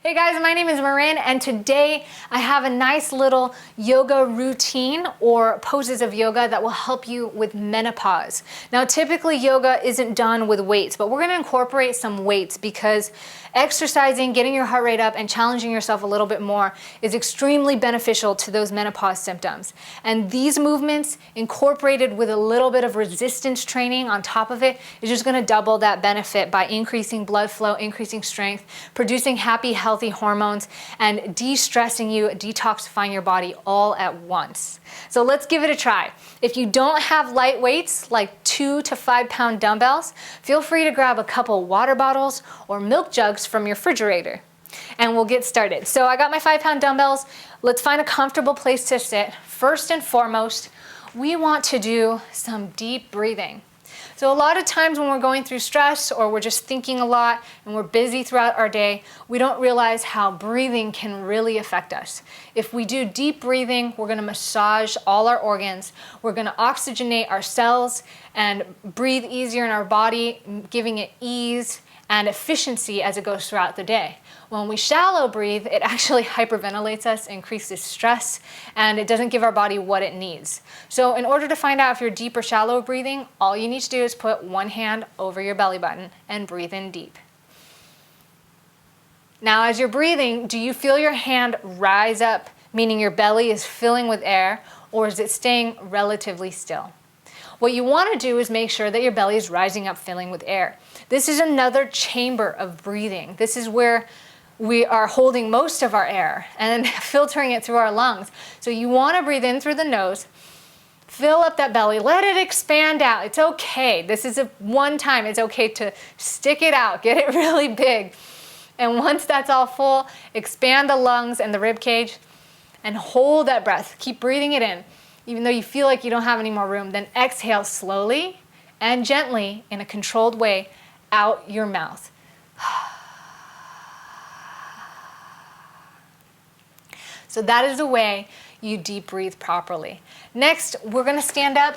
Hey guys, my name is Marin, and today I have a nice little yoga routine or poses of yoga that will help you with menopause. Now, typically yoga isn't done with weights, but we're going to incorporate some weights because exercising, getting your heart rate up, and challenging yourself a little bit more is extremely beneficial to those menopause symptoms. And these movements, incorporated with a little bit of resistance training on top of it, is just going to double that benefit by increasing blood flow, increasing strength, producing happy, healthy hormones, and de-stressing you, detoxifying your body all at once. So let's give it a try. If you don't have light weights like 2 to 5 pound dumbbells, feel free to grab a couple water bottles or milk jugs from your refrigerator, and we'll get started. So I got my 5 pound dumbbells. Let's find a comfortable place to sit. First and foremost, we want to do some deep breathing. So a lot of times when we're going through stress or we're just thinking a lot and we're busy throughout our day, we don't realize how breathing can really affect us. If we do deep breathing, we're going to massage all our organs. We're going to oxygenate our cells and breathe easier in our body, giving it ease and efficiency as it goes throughout the day. When we shallow breathe, it actually hyperventilates us, increases stress, and it doesn't give our body what it needs. So in order to find out if you're deep or shallow breathing, all you need to do is put one hand over your belly button and breathe in deep. Now as you're breathing, do you feel your hand rise up, meaning your belly is filling with air, or is it staying relatively still? What you want to do is make sure that your belly is rising up, filling with air. This is another chamber of breathing. This is where we are holding most of our air and filtering it through our lungs. So you want to breathe in through the nose, fill up that belly, let it expand out. It's okay. This is one time. It's okay to stick it out, get it really big. And once that's all full, expand the lungs and the rib cage and hold that breath. Keep breathing it in. Even though you feel like you don't have any more room, then exhale slowly and gently in a controlled way out your mouth. So that is the way you deep breathe properly. Next, we're going to stand up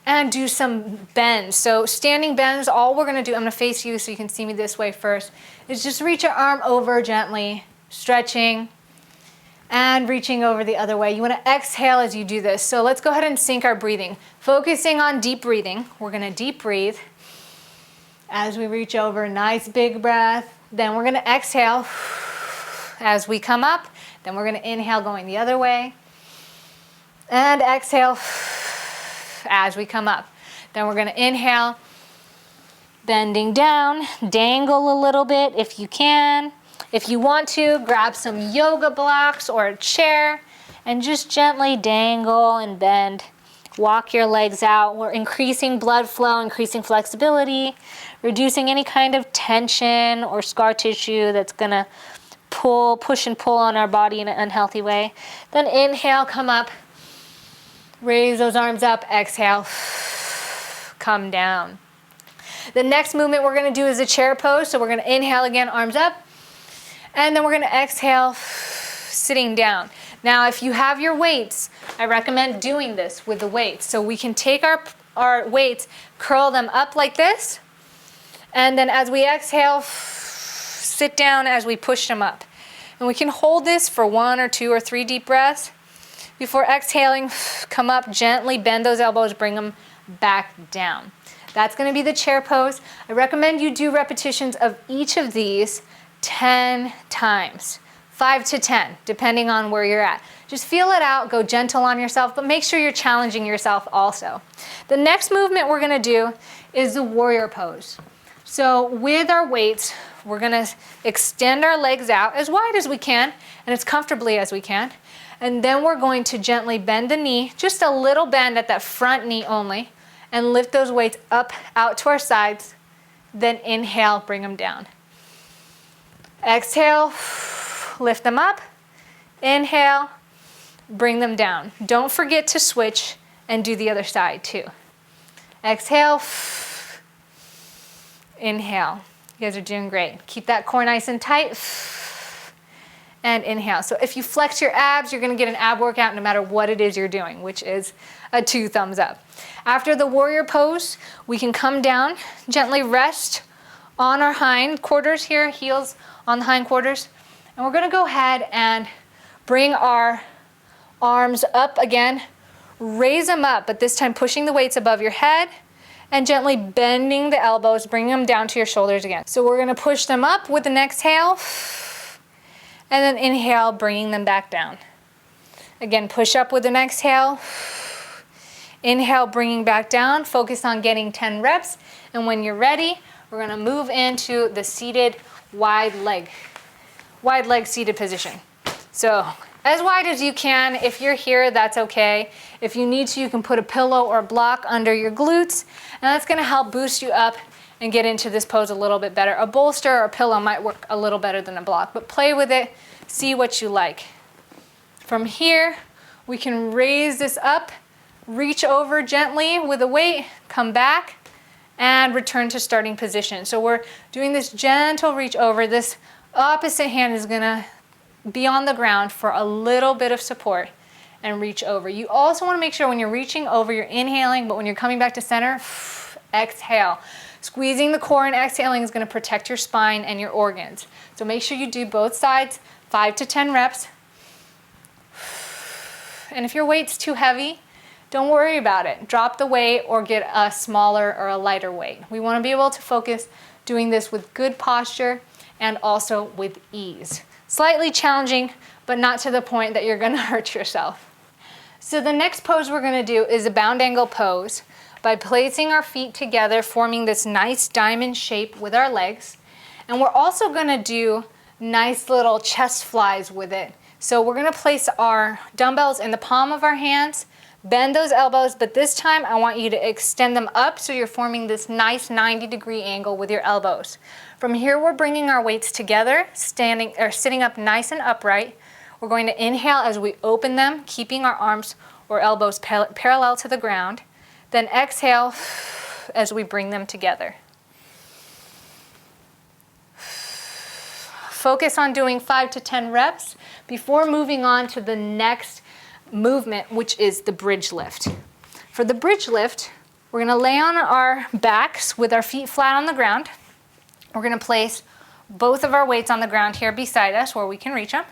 and do some bends. So standing bends, all we're going to do, I'm going to face you so you can see me this way first, is just reach your arm over gently, stretching, and reaching over the other way. You want to exhale as you do this. So let's go ahead and sync our breathing. Focusing on deep breathing, we're going to deep breathe as we reach over. Nice big breath. Then we're going to exhale as we come up. Then we're going to inhale going the other way. And exhale as we come up. Then we're going to inhale, bending down, dangle a little bit if you can. If you want to, grab some yoga blocks or a chair and just gently dangle and bend. Walk your legs out. We're increasing blood flow, increasing flexibility, reducing any kind of tension or scar tissue that's going to push and pull on our body in an unhealthy way. Then inhale, come up, raise those arms up, exhale, come down. The next movement we're going to do is a chair pose. So we're going to inhale again, arms up. And then we're going to exhale, sitting down. Now, if you have your weights, I recommend doing this with the weights. So we can take our weights, curl them up like this, and then as we exhale, sit down as we push them up. And we can hold this for 1 or 2 or 3 deep breaths. Before exhaling, come up, gently bend those elbows, bring them back down. That's going to be the chair pose. I recommend you do repetitions of each of these 10 times, 5 to 10, depending on where you're at. Just feel it out, go gentle on yourself, but make sure you're challenging yourself also. The next movement we're going to do is the warrior pose. So with our weights, we're going to extend our legs out as wide as we can and as comfortably as we can. And then we're going to gently bend the knee, just a little bend at that front knee only, and lift those weights up out to our sides. Then inhale, bring them down. Exhale, lift them up. Inhale, bring them down. Don't forget to switch and do the other side too. Exhale, inhale. You guys are doing great. Keep that core nice and tight. And inhale. So if you flex your abs, you're going to get an ab workout no matter what it is you're doing, which is a 2 thumbs up. After the warrior pose, we can come down, gently rest on our hind quarters here, heels on the hind quarters, And we're gonna go ahead and bring our arms up again, raise them up, but this time pushing the weights above your head and gently bending the elbows, bringing them down to your shoulders again. So we're gonna push them up with an exhale, and then inhale, bringing them back down. Again, push up with an exhale, inhale, bringing back down, focus on getting 10 reps, and when you're ready, we're gonna move into the seated wide leg seated position. So as wide as you can. If you're here, that's okay. If you need to, you can put a pillow or a block under your glutes, and that's gonna help boost you up and get into this pose a little bit better. A bolster or a pillow might work a little better than a block, but play with it, see what you like. From here, we can raise this up, reach over gently with a weight, come back, and return to starting position. So we're doing this gentle reach over. This opposite hand is gonna be on the ground for a little bit of support and reach over. You also wanna make sure when you're reaching over, you're inhaling, but when you're coming back to center, exhale. Squeezing the core and exhaling is gonna protect your spine and your organs. So make sure you do both sides, 5 to 10 reps. And if your weight's too heavy, don't worry about it. Drop the weight or get a smaller or a lighter weight. We wanna be able to focus doing this with good posture and also with ease. Slightly challenging, but not to the point that you're gonna hurt yourself. So the next pose we're gonna do is a bound angle pose by placing our feet together, forming this nice diamond shape with our legs. And we're also gonna do nice little chest flies with it. So we're gonna place our dumbbells in the palm of our hands, bend those elbows, but this time I want you to extend them up so you're forming this nice 90-degree angle with your elbows. From here, we're bringing our weights together, standing or sitting up nice and upright. We're going to inhale as we open them, keeping our arms or elbows parallel to the ground. Then exhale as we bring them together. Focus on doing 5 to 10 reps before moving on to the next movement, which is the bridge lift. For the bridge lift, we're gonna lay on our backs with our feet flat on the ground. We're gonna place both of our weights on the ground here beside us where we can reach them.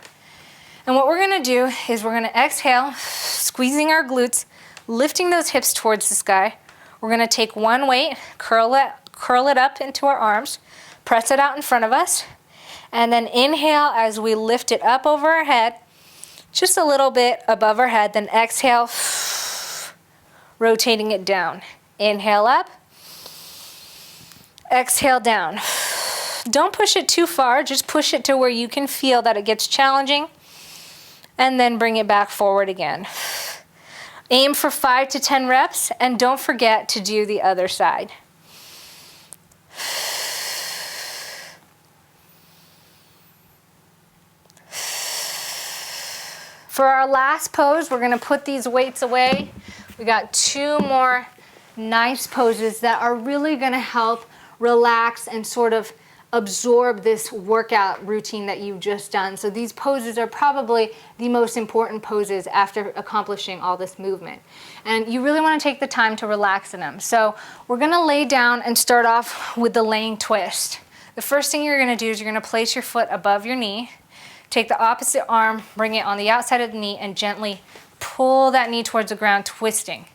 And what we're gonna do is we're gonna exhale, squeezing our glutes, lifting those hips towards the sky. We're gonna take one weight, curl it up into our arms, press it out in front of us, and then inhale as we lift it up over our head, just a little bit above our head, then exhale, rotating it down. Inhale up, exhale down. Don't push it too far, just push it to where you can feel that it gets challenging, and then bring it back forward again. Aim for 5 to 10 reps, and don't forget to do the other side. For our last pose, we're gonna put these weights away. We got 2 more nice poses that are really gonna help relax and sort of absorb this workout routine that you've just done. So these poses are probably the most important poses after accomplishing all this movement. And you really wanna take the time to relax in them. So we're gonna lay down and start off with the laying twist. The first thing you're gonna do is you're gonna place your foot above your knee. Take the opposite arm, bring it on the outside of the knee, and gently pull that knee towards the ground, twisting.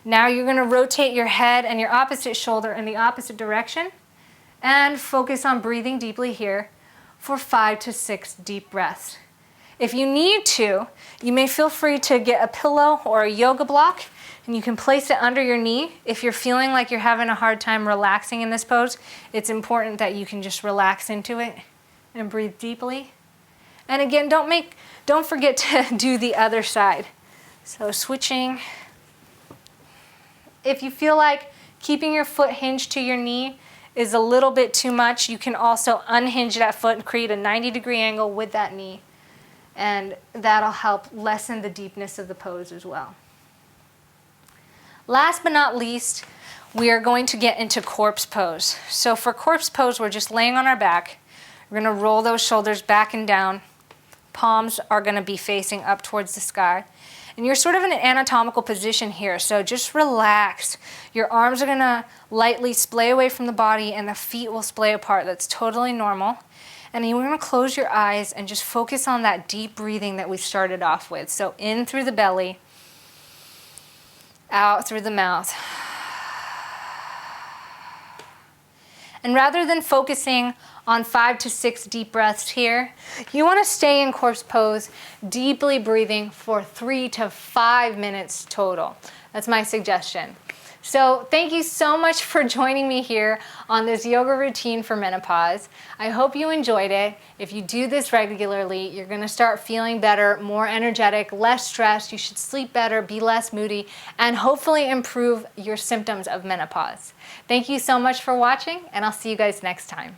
Now you're gonna rotate your head and your opposite shoulder in the opposite direction, and focus on breathing deeply here for 5 to 6 deep breaths. If you need to, you may feel free to get a pillow or a yoga block, and you can place it under your knee. If you're feeling like you're having a hard time relaxing in this pose, it's important that you can just relax into it and breathe deeply. And again, don't forget to do the other side. So switching. If you feel like keeping your foot hinged to your knee is a little bit too much, you can also unhinge that foot and create a 90-degree angle with that knee. And that'll help lessen the deepness of the pose as well. Last but not least, we are going to get into corpse pose. So for corpse pose, we're just laying on our back. We're gonna roll those shoulders back and down. Palms are gonna be facing up towards the sky. And you're sort of in an anatomical position here, so just relax. Your arms are gonna lightly splay away from the body and the feet will splay apart. That's totally normal. And then we're gonna close your eyes and just focus on that deep breathing that we started off with. So in through the belly, out through the mouth. And rather than focusing on 5 to 6 deep breaths here, you want to stay in corpse pose, deeply breathing for 3 to 5 minutes total. That's my suggestion. So thank you so much for joining me here on this yoga routine for menopause. I hope you enjoyed it. If you do this regularly, you're going to start feeling better, more energetic, less stressed. You should sleep better, be less moody, and hopefully improve your symptoms of menopause. Thank you so much for watching, and I'll see you guys next time.